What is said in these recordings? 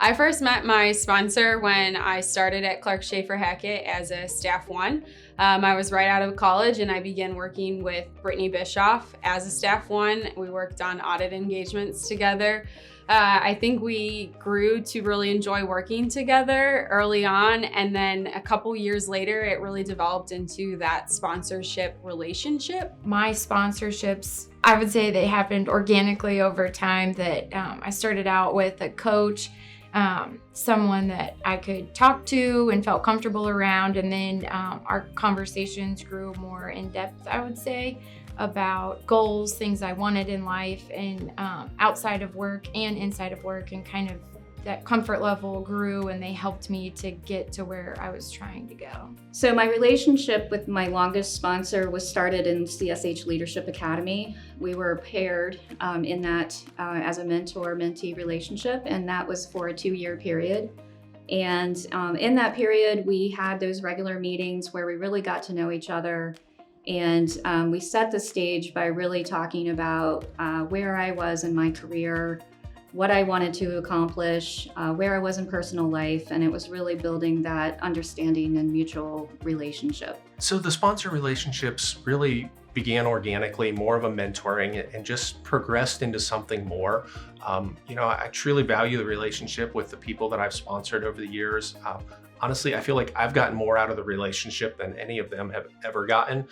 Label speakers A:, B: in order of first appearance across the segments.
A: I first met my sponsor when I started at Schaefer Hackett as a staff one. I was right out of college and I began working with Brittany Bischoff as a staff one. We worked on audit engagements together. I think we grew to really enjoy working together early on, and then a couple years later, it really developed into that sponsorship relationship.
B: My sponsorships, I would say they happened organically over time, that I started out with a coach, someone that I could talk to and felt comfortable around, and then our conversations grew more in depth, I would say, about goals, things I wanted in life, and outside of work and inside of work, and kind of that comfort level grew, and they helped me to get to where I was trying to go.
C: So my relationship with my longest sponsor was started in CSH Leadership Academy. We were paired in that as a mentor-mentee relationship, and that was for a 2-year period. And in that period, we had those regular meetings where we really got to know each other. And we set the stage by really talking about where I was in my career, what I wanted to accomplish, where I was in personal life, and it was really building that understanding and mutual relationship.
D: So the sponsor relationships really began organically, more of a mentoring, and just progressed into something more. I truly value the relationship with the people that I've sponsored over the years. Honestly, I feel like I've gotten more out of the relationship than any of them have ever gotten.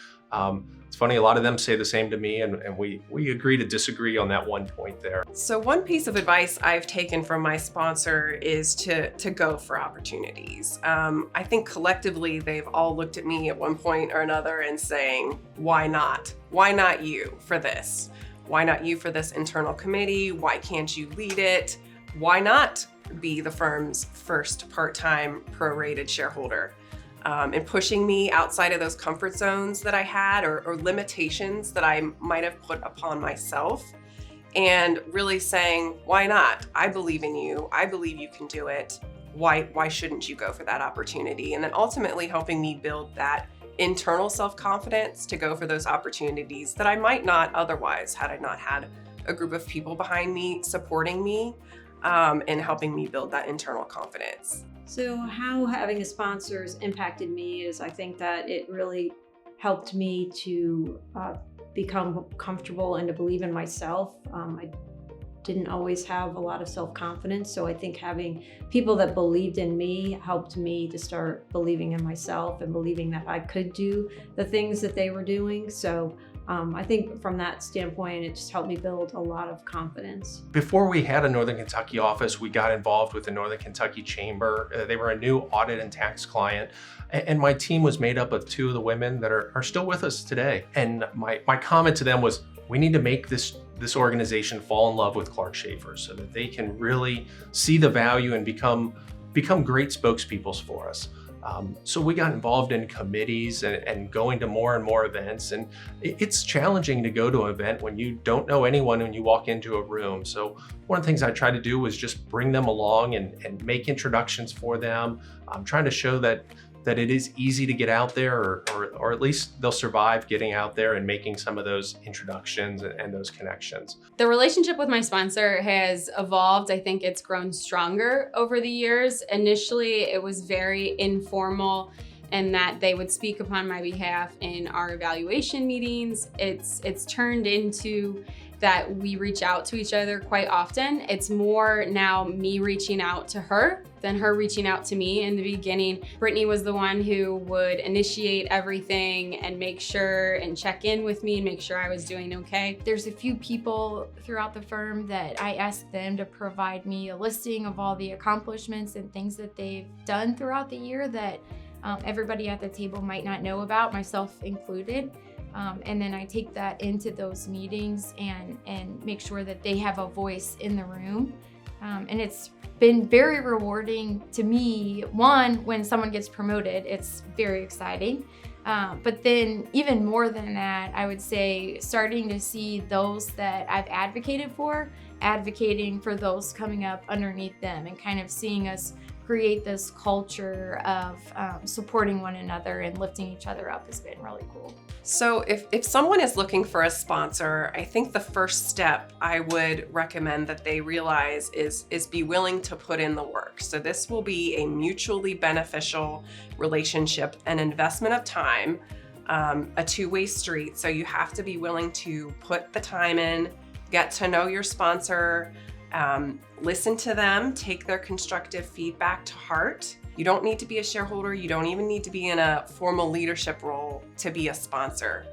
D: It's funny, a lot of them say the same to me, and we agree to disagree on that one point there.
E: So one piece of advice I've taken from my sponsor is to go for opportunities. I think collectively they've all looked at me at one point or another and saying, why not? Why not you for this? Why not you for this internal committee? Why can't you lead it? Why not be the firm's first part-time prorated shareholder? And pushing me outside of those comfort zones that I had, or limitations that I might have put upon myself, and really saying, why not? I believe in you. I believe you can do it. Why shouldn't you go for that opportunity? And then ultimately helping me build that internal self-confidence to go for those opportunities that I might not otherwise, had I not had a group of people behind me supporting me and helping me build that internal confidence.
F: So how having a sponsor has impacted me is, I think that it really helped me to become comfortable and to believe in myself. I didn't always have a lot of self-confidence, so I think having people that believed in me helped me to start believing in myself and believing that I could do the things that they were doing. So I think from that standpoint, it just helped me build a lot of confidence.
D: Before we had a Northern Kentucky office, we got involved with the Northern Kentucky Chamber. They were a new audit and tax client. And my team was made up of 2 of the women that are still with us today. And my comment to them was, we need to make this organization fall in love with Clark Schaefer so that they can really see the value and become great spokespeople for us. So we got involved in committees and going to more and more events. And it's challenging to go to an event when you don't know anyone when you walk into a room. So one of the things I try to do was just bring them along and make introductions for them. I'm trying to show that it is easy to get out there, or at least they'll survive getting out there and making some of those introductions and those connections.
A: The relationship with my sponsor has evolved. I think it's grown stronger over the years. Initially, it was very informal, and that they would speak upon my behalf in our evaluation meetings. It's turned into that we reach out to each other quite often. It's more now me reaching out to her than her reaching out to me. In the beginning, Brittany was the one who would initiate everything and make sure and check in with me and make sure I was doing okay.
B: There's a few people throughout the firm that I asked them to provide me a listing of all the accomplishments and things that they've done throughout the year that everybody at the table might not know about, myself included. And then I take that into those meetings and make sure that they have a voice in the room. And it's been very rewarding to me. One, when someone gets promoted, it's very exciting. But then even more than that, I would say starting to see those that I've advocated for, advocating for those coming up underneath them, and kind of seeing us create this culture of supporting one another and lifting each other up has been really cool.
E: So if someone is looking for a sponsor, I think the first step I would recommend that they realize is be willing to put in the work. So this will be a mutually beneficial relationship, an investment of time, a two-way street. So you have to be willing to put the time in, get to know your sponsor, listen to them, take their constructive feedback to heart. You don't need to be a shareholder. You don't even need to be in a formal leadership role to be a sponsor.